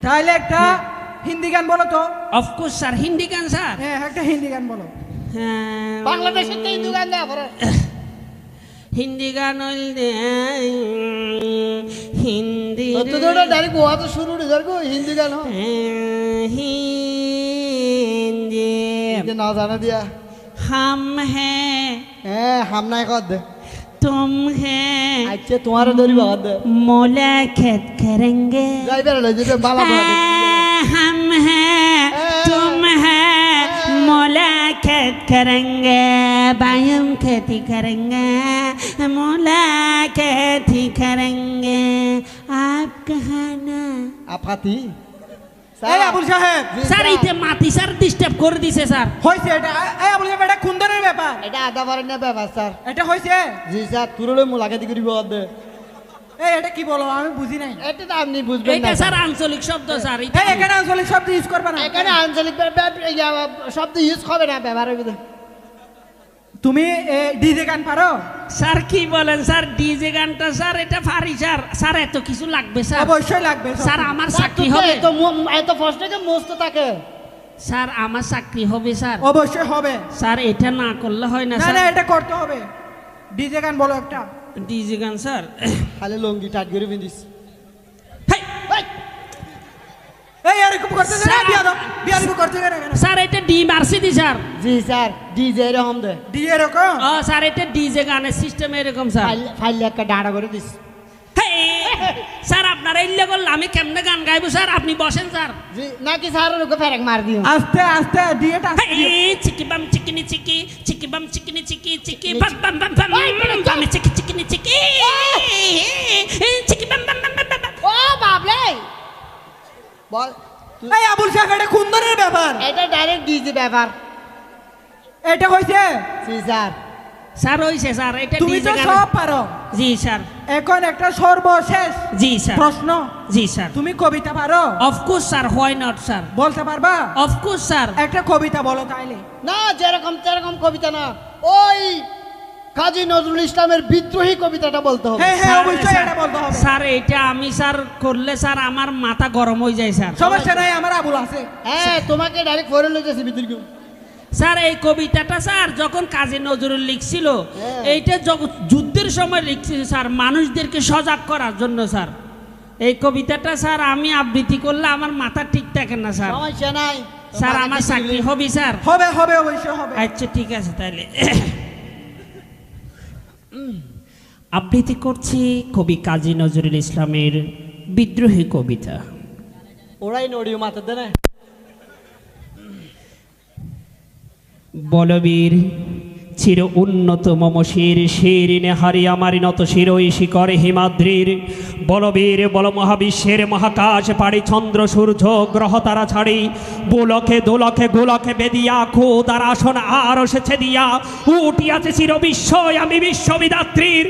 তাহলে একটা হিন্দি গান বলো তো। অফকোর্স স্যার, হিন্দি গান স্যার। হ্যাঁ, একটা হিন্দি গান বলো। হ্যাঁ, বাংলাদেশের তো হিন্দু গান দেওয়া পরে হিন্দি গান হইলে হিন্দি তো তোটা ডাইরেক্ট গোয়া তো শুরু রে ধরগো হিন্দি গান হিন্দি যে না জানা দিয়া हम हैं হ্যাঁ হাম নাই কর দে तुम हैं আচ্ছা তোমার ধরি বাদ দে मुलाकात करेंगे যাই বেরে যেতে বালা বালা हम हैं तुम हैं मुलाकात करेंगे बायम खेती करेंगे मुलाकात ही करेंगे आप कहाँ ना আপাতি এই আবুল সাহেব, স্যার এইতে মাটি স্যার ডিস্টার্ব করে দিছে স্যার। হইছে এটা। এই আবুল সাহেব, এটা খুন্দনের ব্যাপার। এটা আদা পারেন না ব্যাপার স্যার। এটা হইছে। জি স্যার তুরলে মুলাকাতি করিব বাদ দে এই এটা কি বলো, আমি বুঝি নাই। এটা তো আপনি বুঝবেন এটা না স্যার আঞ্চলিক শব্দ স্যার। এই এখানে আঞ্চলিক শব্দ ইউজ করবে না। এখানে আঞ্চলিক শব্দ ইউজ হবে না ব্যবহার হবে তুমি ডিজে গান পারো? স্যার কি বলেন স্যার, ডিজে গানটা স্যার এটা পারি স্যার। স্যার এত কিছু লাগবে স্যার? অবশ্যই লাগবে স্যার আমার চাকরি হবে? এত ফার্স্ট থেকে মস্ত থাকে স্যার আমার চাকরি হবে স্যার? অবশ্যই হবে। স্যার এটা না করলে হয় না না স্যার। না, এটা করতে হবে। ডিজে গান বলো একটা। ডিজে গান স্যার? খালি লঙ্গি টাইট করে পিন্দিস হেই, এই এরকম করতে না, বিয়াদব করতে না কেন? স্যার এটা ডি মারছি দি স্যার। জি স্যার ডিজে এরকম দে ডি এরকম? ও স্যার এটা ডিজে গানের সিস্টেম এরকম স্যার। ফাইল একটা ডাড়া করে দিস হেই, স্যার আপনারা ইল্লে করলে আমি কেমনে গান গাইবো স্যার? আপনি বসেন স্যার। জি নাকি স্যার ওকে ফেরেক মার দিও আস্তে আস্তে ডিএটা আস্তে দিও। হেই, চিকি বাম চিকিনি চিকি, চিকি বাম চিকিনি চিকি, চিকি বাম বাম বাম বাম বাম চিকি চিকিনি চিকি, চিকি বাম বাম বাম বাম বাম। ও বাবলে বল এই আবুল সাহেব, এটা খুন্দনের ব্যাপার। এটা ডাইরেক্ট ডিজে ব্যাপার এটা হইছে। জি স্যার স্যার হইছে স্যার, এটা তুমি তো ডিজে গান। সব পারো। জি স্যার। এখন একটা সর্বশেষ জি স্যার। প্রশ্ন। জি স্যার। তুমি কবিতা পারো? Of course sir, why not sir? বলতে পারবা? Of course sir. একটা কবিতা বলো তাইলে। না যেরকম তেরকম কবিতা না, ওই কাজী নজরুল ইসলামের বিদ্রোহী কবিতাটা বলতে হবে হ্যাঁ হ্যাঁ, স্যার, অবশ্যই স্যার, এটা বলতে হবে। স্যার এটা আমি স্যার করলে স্যার আমার মাথা গরম হয়ে যায় স্যার। সমস্যা নাই, আমার আবুল আছে। হ্যাঁ তোমাকে ডাইরেক্ট ফরেন লইতেছি বিদ্রোহী স্যার এই কবিতাটা স্যার যখন কাজী নজরুল লিখছিল, হ্যাঁ। এইটা যুদ্ধের সময় লিখছিল স্যার, মানুষদেরকে সজাগ করার জন্য স্যার। এই কবিতাটা স্যার আমি আবৃত্তি করলে আমার মাথা ঠিক থাকে না স্যার। সমস্যা নাই স্যার আমার চাকরি হবে স্যার? হবে হবে, অবশ্যই হবে। আচ্ছা ঠিক আছে তাহলে আবৃত্তি করছি কবি কাজী নজরুল ইসলামের বিদ্রোহী কবিতা। ওরাই নড়িও মাথা দে না বলবীর চির উন্নত মম শির শির নেহারি আমার নত শিরই শিকরে হিমাদ্রির। বলবীর বল মহাবিশ্বের মহাকাশ পাড়ি চন্দ্র সূর্য গ্রহ তারা ছাড়ি, বুলকে দোলকে গোলকে বেদিয়া খোদার আসন আর এসেছে দিয়া, উঠিয়াছে চির বিস্ময় আমি বিশ্ববিদাত্রীর।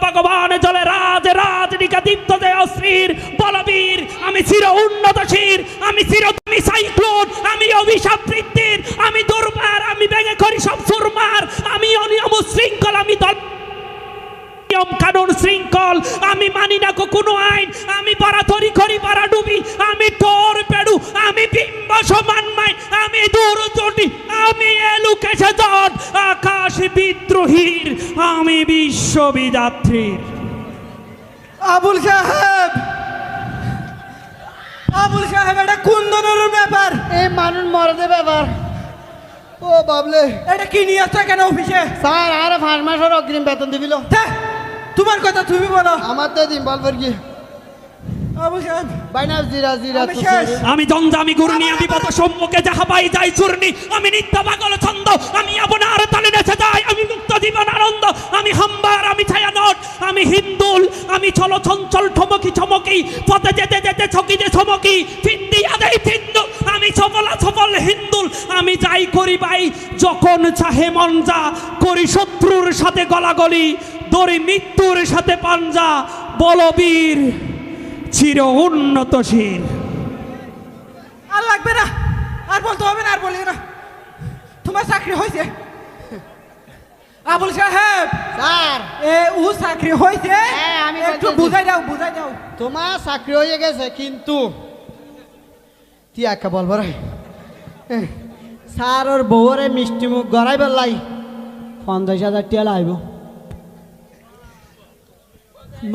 ভগবান জলে রাজ রাজনিকা দীপ্ত যে অশ্রীর। বলবীর আমি চির উন্নত শির, আমি চির তুমি সাইক্লোন, আমি অভিশাপ বৃত্তির, আমি দুর্বার, আমি ভেঙে করি সব সুরমার, আমি অনিয়ম শৃঙ্খল, আমি দল নিয়ম কানুন শৃঙ্খল, আমি মানি না কোনো আইন, আমি পারাতরি করি পারা ডুবি, আমি টোর পেড়ু, আমি বিম্ব সমানমাই, আমি দূর চটি, আমি এলুকেছে জট আকাশ বিদ্রোহীর, আমি বিশ্ববিদাত্রীর। আবুল সাহেব, আবুল সাহেব, এটা কুন্দনের ব্যাপার। এই মানুষ মরদে ব্যাপার ও বাবলে এটা কি নিয়ে আসছো কেন অফিসে? স্যার আর 5 মাসের অগ্রিম বেতন দিবিল। ধ্যাৎ, তোমার কথা তুমি বলো। আমার তো দিন বলবার কি আবুল সাহেব, বাইনা জিরা জিরা আমি শেষ। আমি দ্বন্দ্ব, আমি গুরুনি, আমি পথ সম্মুখে যাহা পাই যাই চূর্ণি, আমি নিত্য পাগল ছন্দ, আমি আপনার তালে নেচে যাই, আমি মুক্ত জীবন আনন্দ, আমি হাম্বার, আমি ছায়ানট, আমি হিন্দুল, আমি চল চঞ্চল ঠমকি চমকি, পথে যেতে যেতে ছকিতে ছমকি, ফিন্দিয়া দেই ফিন্দু, আমি সফলা সফল হিন্দুল, আমি যাই করি বাই যখন চাহে মন যা, করি শত্রুর সাথে গলাগলি, দড়ি মৃত্যুর সাথে পাঞ্জা, বলবীর চির উন্নতশীল। আর লাগবে না, আর বলতে হবে না, আর বলিও না, তোমার চাকরি হয়েছে। আবুল সাহেব স্যার এ ও চাকরি হয়েছে হ্যাঁ, আমি একটু বলতেছি। বুঝাই দাও তোমার চাকরি হয়ে গেছে কিন্তু তুই একা বলবো রে স্যার ওর বউরে মিষ্টি মুখ গড়াই বেলাই 50,000 টিয়া লাইব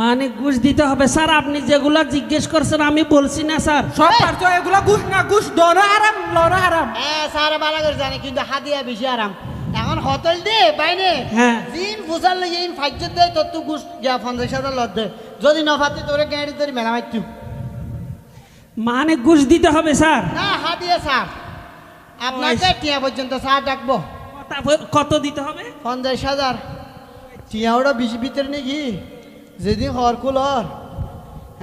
মানে ঘুষ দিতে হবে স্যার, আপনি যেগুলা জিজ্ঞেস করছেন আমি বলছি না স্যার। সব পারছো এগুলা ঘুষ না ঘুষ দর আরাম লড় আরাম হ্যাঁ স্যার বালা করে জানে কিন্তু হাতিয়া বেশি আরাম এখন হোটেল দে বাইনে হ্যাঁ। জিন ফুসার লাগে ইন ফাইজত দে তোর তো গুস গিয়া 50,000 লদ দে যদি না ফাতে তোরে গাড়ি ধরে মেলা মাইতু মানে ঘুষ দিতে হবে স্যার। না হাতিয়া স্যার আপনাকে টিয়া পর্যন্ত স্যার ডাকবো কত দিতে হবে? 50,000 টিয়া ওটা বেশি ভিতরে নাকি যেদিন হর কুলর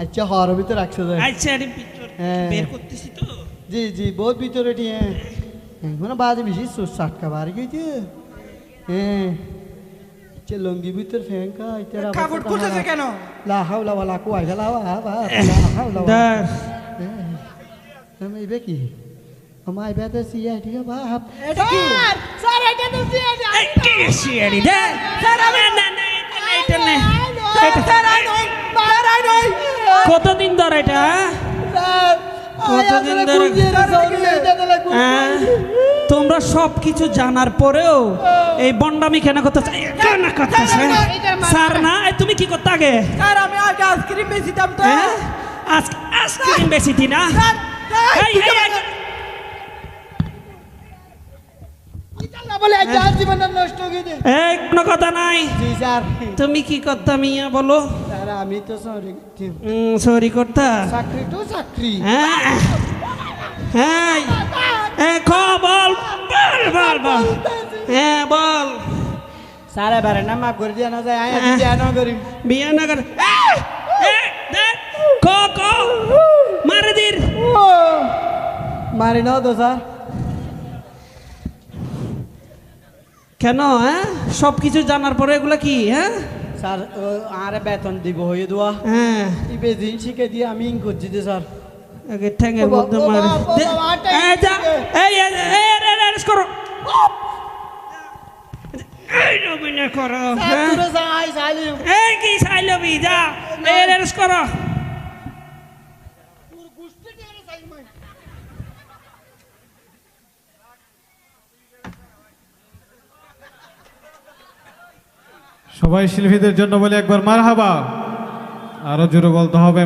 আচ্ছা হর ভিতরে রাখছে যায় আচ্ছা আরে পিকচার হ্যাঁ। বের করতেছি তো। জি জি বহুত ভিতরে টিয়া মানে বাজে বেশি সাটকা বাড়ি গেছে হ্যাঁ আচ্ছা লঙ্গি ভিতর ফ্যাঙ্কা ইতারা কাপড় খুলতেছে কেন লা হাওলা ওয়ালা কুয়াইলা লা বা লা হাওলা দাস আমি এবে কি আমার এবে তো সিয়া ঠিক আছে বাপ এটা কি স্যার এটা তো সিয়া এই কি শিয়ারি দে না না এটা না স্যার আই নই কতদিন ধরে এটা? কতদিন ধরে? হ্যাঁ? তোমরা সব কিছু জানার পরেও এই বন্ডামি কেন করতে কেন করতেছে স্যার? না এই তুমি কি করতে আগে? স্যার আমি আগে আইসক্রিম বেচিতাম তো হ্যাঁ আইসক্রিম বেশি দি না? স্যার এই, এই, এই, বলে আজ জীবন নষ্ট হয়ে দে এই কোনো কথা নাই। জি স্যার তুমি কি করতাম ইয়া বলো? স্যার আমি তো সরি সরি করতা? চাকরি তো চাকরি হ্যাঁ হ্যাঁ বল বল বল বল হ্যাঁ বল। স্যার এবারে না মাফ করে দিয়া না যায় আয় দিয়া না করি বিয়া না কর ক মারে দির মারি নাও তো স্যার কেন? হ্যাঁ সব কিছু জানার পরে এগুলা কি? হ্যাঁ স্যার আরে বেতন দিব হয়ে দেওয়া হ্যাঁ এই বেদিন শিখে দিয়ে আমি ইন করছি যে স্যার আগে ঠ্যাঙের মধ্যে ও মারে বাবা, দে- আটা এই যা, দিকে। arrest করো এই রবিনা করো। স্যার হ্যাঁ? তুরে যাই যাইলি এই কি সাইলবি যা arrest করো। সবাই শিল্পীদের জন্য বলে একবার মারহাবা, আরো জোরে বলতে হবে।